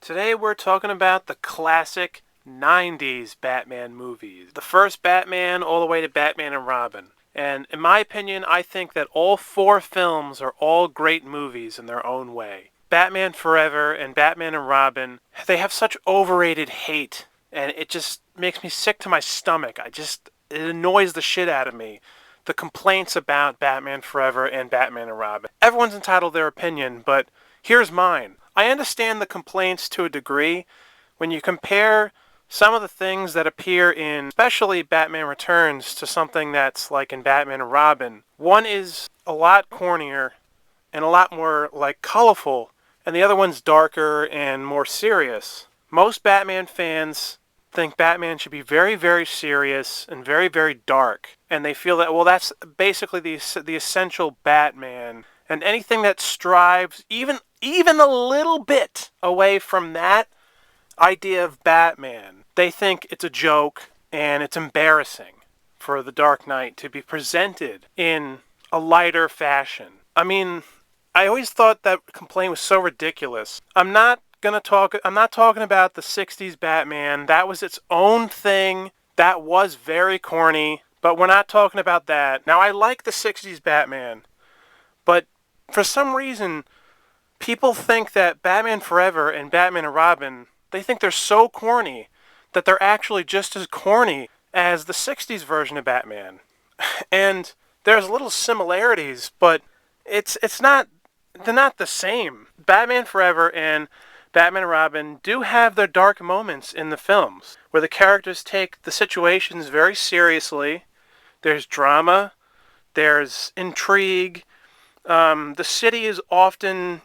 Today we're talking about the classic 90s Batman movies. The first Batman all the way to Batman and Robin. And in my opinion, I think that all four films are all great movies in their own way. Batman Forever and Batman and Robin, they have such overrated hate. And it just makes me sick to my stomach. It annoys the shit out of me. The complaints about Batman Forever and Batman and Robin. Everyone's entitled to their opinion, but here's mine. I understand the complaints to a degree. When you compare some of the things that appear in, especially Batman Returns, to something that's like in Batman and Robin, one is a lot cornier and a lot more like colorful, and the other one's darker and more serious. Most Batman fans think Batman should be very, very serious and very, very dark. And they feel that, well, that's basically the essential Batman. And anything that strives even a little bit away from that idea of Batman, they think it's a joke and it's embarrassing for the Dark Knight to be presented in a lighter fashion. I mean, I always thought that complaint was so ridiculous. I'm not talking about the 60s Batman. That was its own thing. That was very corny, but we're not talking about that. Now, I like the 60s Batman, but for some reason, people think that Batman Forever and Batman and Robin, they think they're so corny that they're actually just as corny as the 60s version of Batman. And there's little similarities, but they're not the same. Batman Forever and Batman and Robin do have their dark moments in the films, where the characters take the situations very seriously. There's drama, there's intrigue. The city is often,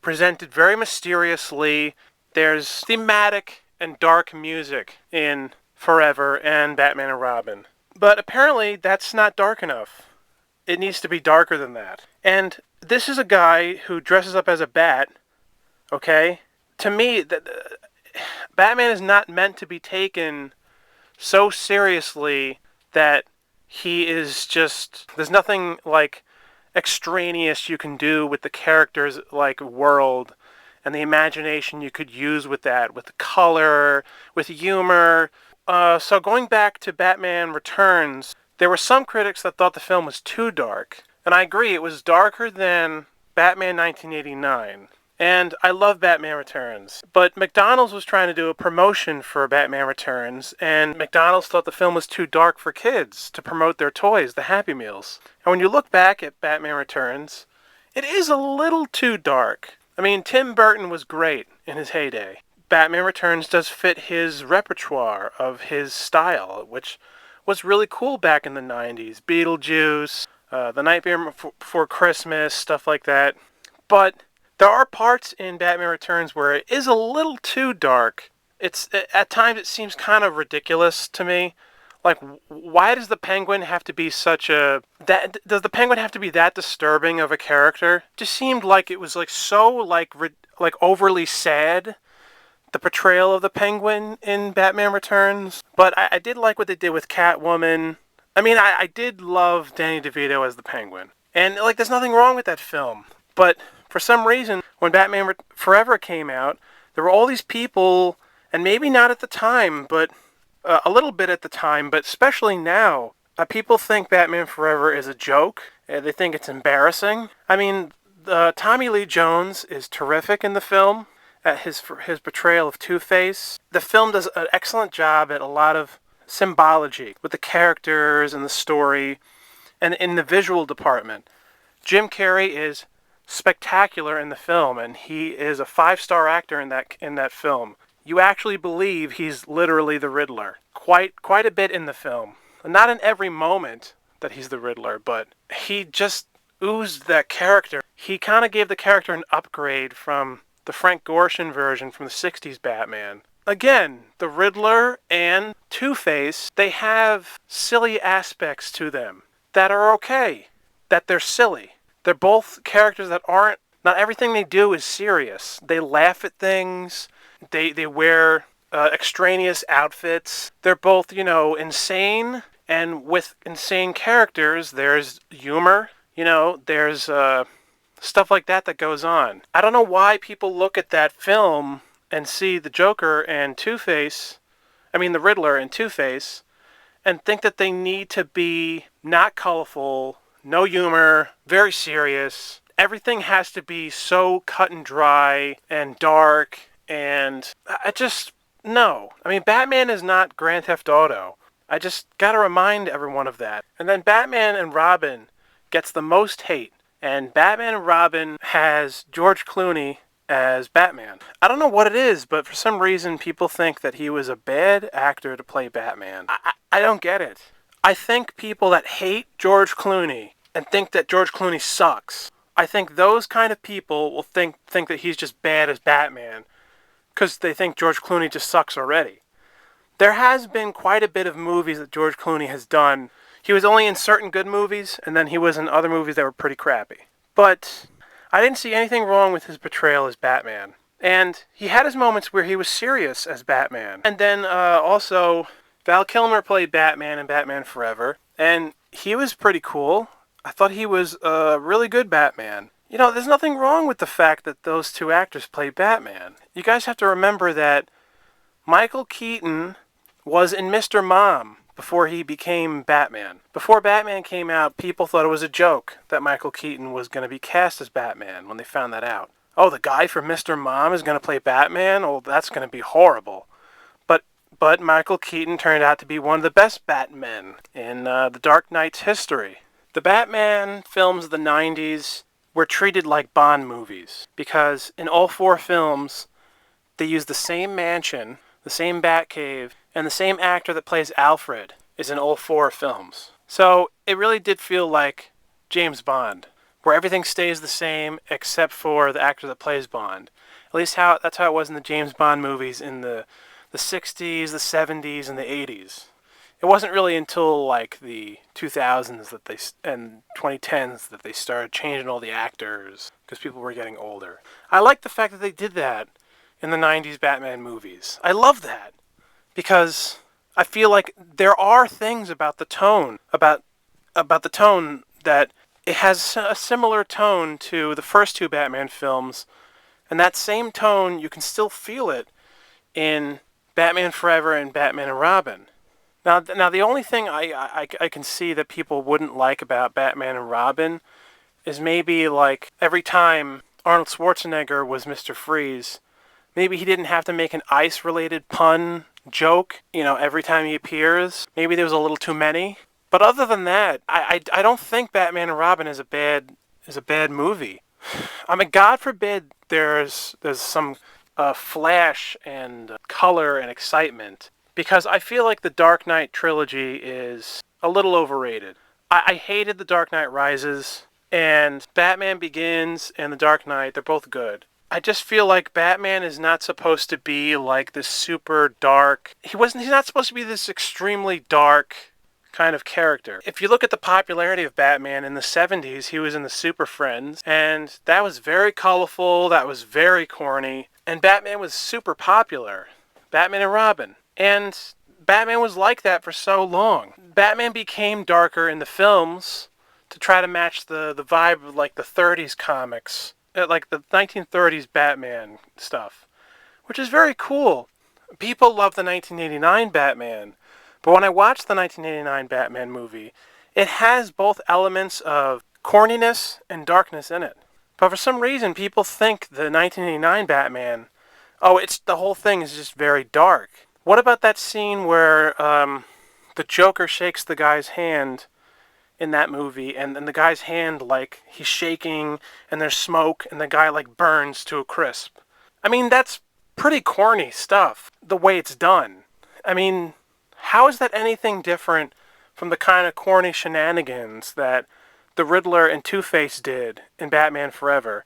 presented very mysteriously. There's thematic and dark music in Forever and Batman and Robin. But apparently that's not dark enough. It needs to be darker than that. And this is a guy who dresses up as a bat, okay? To me, Batman is not meant to be taken so seriously that he is just... There's nothing, extraneous you can do with the character's, world and the imagination you could use with that, with the color, with humor. So going back to Batman Returns, there were some critics that thought the film was too dark. And I agree, it was darker than Batman 1989. And I love Batman Returns. But McDonald's was trying to do a promotion for Batman Returns, and McDonald's thought the film was too dark for kids to promote their toys, the Happy Meals. And when you look back at Batman Returns, it is a little too dark. I mean, Tim Burton was great in his heyday. Batman Returns does fit his repertoire of his style, which was really cool back in the 90s. Beetlejuice, The Nightmare Before Christmas, stuff like that. But there are parts in Batman Returns where it is a little too dark. At times it seems kind of ridiculous to me. Like, why does the Penguin have to be does the Penguin have to be that disturbing of a character? It just seemed like it was so overly sad, the portrayal of the Penguin in Batman Returns. But I did like what they did with Catwoman. I mean, I did love Danny DeVito as the Penguin. And there's nothing wrong with that film. But for some reason, when Batman Forever came out, there were all these people, and maybe not at the time, but a little bit at the time, but especially now, people think Batman Forever is a joke. They think it's embarrassing. I mean, Tommy Lee Jones is terrific in the film at his portrayal of Two-Face. The film does an excellent job at a lot of symbology with the characters and the story, and in the visual department. Jim Carrey is spectacular in the film, and he is a 5-star actor in that film. You actually believe he's literally the Riddler. Quite a bit in the film. Not in every moment that he's the Riddler, but he just oozed that character. He kind of gave the character an upgrade from the Frank Gorshin version from the 60s Batman. Again, the Riddler and Two-Face, they have silly aspects to them that are okay, that they're silly. They're both characters that aren't... Not everything they do is serious. They laugh at things. They wear extraneous outfits. They're both, insane. And with insane characters, there's humor. There's stuff like that goes on. I don't know why people look at that film and see the Joker and Two-Face, the Riddler and Two-Face, and think that they need to be not colorful, no humor, very serious. Everything has to be so cut and dry and dark, and I just, no. Batman is not Grand Theft Auto. I just gotta remind everyone of that. And then Batman and Robin gets the most hate, and Batman and Robin has George Clooney as Batman. I don't know what it is, but for some reason people think that he was a bad actor to play Batman. I don't get it. I think people that hate George Clooney and think that George Clooney sucks, I think those kind of people will think that he's just bad as Batman because they think George Clooney just sucks already. There has been quite a bit of movies that George Clooney has done. He was only in certain good movies, and then he was in other movies that were pretty crappy. But I didn't see anything wrong with his portrayal as Batman. And he had his moments where he was serious as Batman. And then also, Val Kilmer played Batman in Batman Forever, and he was pretty cool. I thought he was a really good Batman. There's nothing wrong with the fact that those two actors played Batman. You guys have to remember that Michael Keaton was in Mr. Mom before he became Batman. Before Batman came out, people thought it was a joke that Michael Keaton was going to be cast as Batman when they found that out. Oh, the guy from Mr. Mom is going to play Batman? Oh, that's going to be horrible. But Michael Keaton turned out to be one of the best Batmen in the Dark Knight's history. The Batman films of the 90s were treated like Bond movies because in all four films, they used the same mansion, the same Batcave, and the same actor that plays Alfred is in all four films. So it really did feel like James Bond, where everything stays the same except for the actor that plays Bond. At least that's how it was in the James Bond movies in the 60s, the 70s, and the 80s. It wasn't really until like the 2000s and 2010s that they started changing all the actors because people were getting older. I like the fact that they did that in the 90s Batman movies. I love that because I feel like there are things about the tone, about the tone that it has a similar tone to the first two Batman films, and that same tone, you can still feel it in Batman Forever and Batman and Robin. Now the only thing I can see that people wouldn't like about Batman and Robin is maybe like every time Arnold Schwarzenegger was Mr. Freeze, maybe he didn't have to make an ice-related pun joke, every time he appears. Maybe there was a little too many. But other than that, I don't think Batman and Robin is a bad movie. God forbid there's some flash and color and excitement, because I feel like the Dark Knight trilogy is a little overrated. I hated The Dark Knight Rises, and Batman Begins and The Dark Knight, they're both good. I just feel like Batman is not supposed to be like this super dark. He's not supposed to be this extremely dark kind of character. If you look at the popularity of Batman in the 70s, he was in the Super Friends, and that was very colorful, that was very corny, and Batman was super popular. Batman and Robin. And Batman was like that for so long. Batman became darker in the films to try to match the vibe of like the 30s comics, like the 1930s Batman stuff, which is very cool. People love the 1989 Batman, but when I watched the 1989 Batman movie, it has both elements of corniness and darkness in it. But for some reason, people think the 1989 Batman, the whole thing is just very dark. What about that scene where the Joker shakes the guy's hand in that movie, and the guy's hand, like, he's shaking, and there's smoke, and the guy, like, burns to a crisp? That's pretty corny stuff, the way it's done. How is that anything different from the kind of corny shenanigans that the Riddler and Two-Face did in Batman Forever,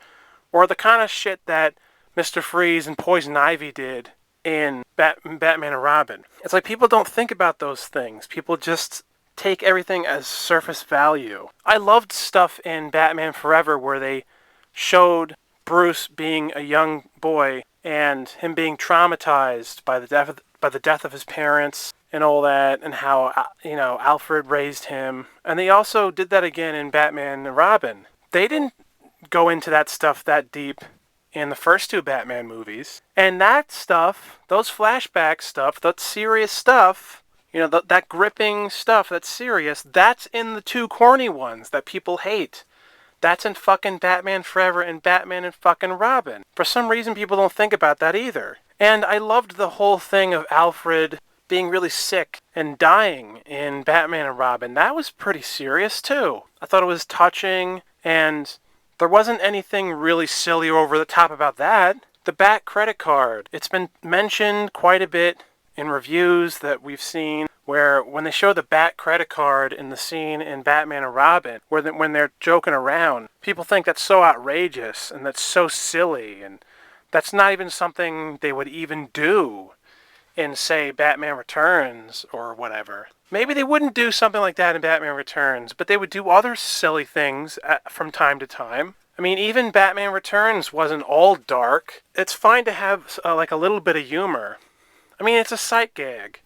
or the kind of shit that Mr. Freeze and Poison Ivy did in Batman and Robin? It's like people don't think about those things. People just take everything as surface value. I loved stuff in Batman Forever where they showed Bruce being a young boy and him being traumatized by the death of his parents and all that, and how Alfred raised him. And they also did that again in Batman and Robin. They didn't go into that stuff that deep in the first two Batman movies. And that stuff, those flashback stuff, that serious stuff, that gripping stuff that's serious, that's in the two corny ones that people hate. That's in fucking Batman Forever and Batman and fucking Robin. For some reason, people don't think about that either. And I loved the whole thing of Alfred being really sick and dying in Batman and Robin. That was pretty serious, too. I thought it was touching, and there wasn't anything really silly or over the top about that. The Bat credit card. It's been mentioned quite a bit in reviews that we've seen, where when they show the Bat credit card in the scene in Batman and Robin, when they're joking around, people think that's so outrageous and that's so silly, and that's not even something they would even do in, say, Batman Returns or whatever. Maybe they wouldn't do something like that in Batman Returns, but they would do other silly things from time to time. I mean, even Batman Returns wasn't all dark. It's fine to have like a little bit of humor. I mean, it's a sight gag.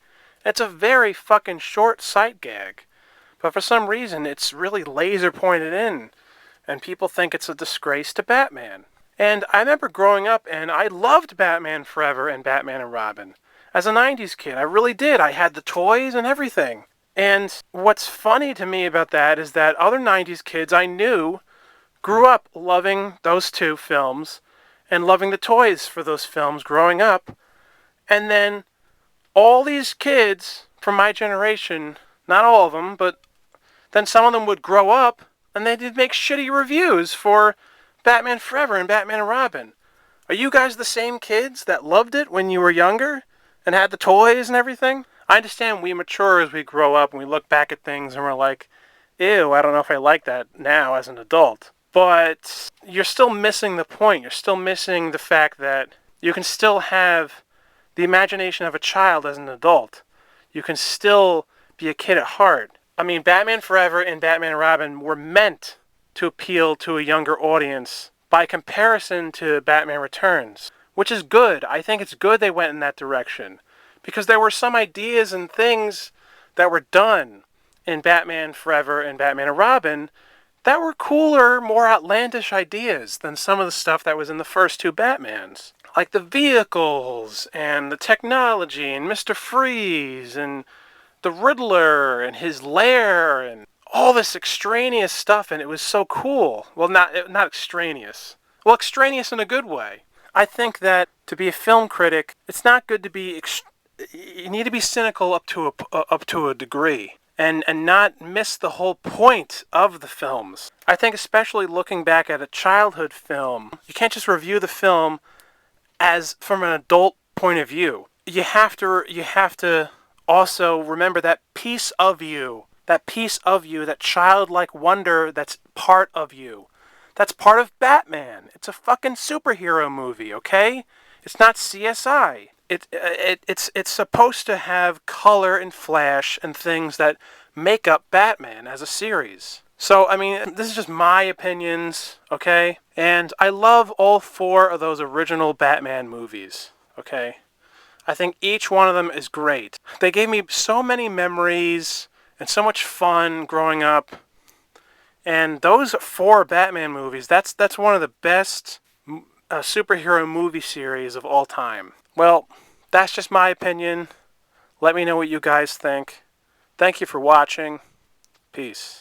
It's a very fucking short sight gag. But for some reason, it's really laser pointed in. And people think it's a disgrace to Batman. And I remember growing up, and I loved Batman Forever and Batman and Robin. As a 90s kid, I really did. I had the toys and everything. And what's funny to me about that is that other 90s kids I knew grew up loving those two films and loving the toys for those films growing up. And then all these kids from my generation, not all of them, but then some of them would grow up and they did make shitty reviews for Batman Forever and Batman and Robin. Are you guys the same kids that loved it when you were younger and had the toys and everything? I understand we mature as we grow up and we look back at things and we're like, ew, I don't know if I like that now as an adult. But you're still missing the point. You're still missing the fact that you can still have the imagination of a child as an adult. You can still be a kid at heart. I mean, Batman Forever and Batman and Robin were meant to appeal to a younger audience by comparison to Batman Returns, which is good. I think it's good they went in that direction, because there were some ideas and things that were done in Batman Forever and Batman and Robin that were cooler, more outlandish ideas than some of the stuff that was in the first two Batmans. Like the vehicles, and the technology, and Mr. Freeze, and the Riddler, and his lair, and all this extraneous stuff, and it was so cool. Well, not extraneous. Well, extraneous in a good way. I think that to be a film critic, it's not good to be... you need to be cynical up to a degree. And not miss the whole point of the films. I think especially looking back at a childhood film, you can't just review the film as from an adult point of view. You have to also remember that piece of you, that childlike wonder that's part of you. That's part of Batman. It's a fucking superhero movie, okay? It's not CSI. It's supposed to have color and flash and things that make up Batman as a series. So, I mean, this is just my opinions, okay? And I love all four of those original Batman movies, okay? I think each one of them is great. They gave me so many memories and so much fun growing up. And those four Batman movies, that's one of the best superhero movie series of all time. Well, that's just my opinion. Let me know what you guys think. Thank you for watching. Peace.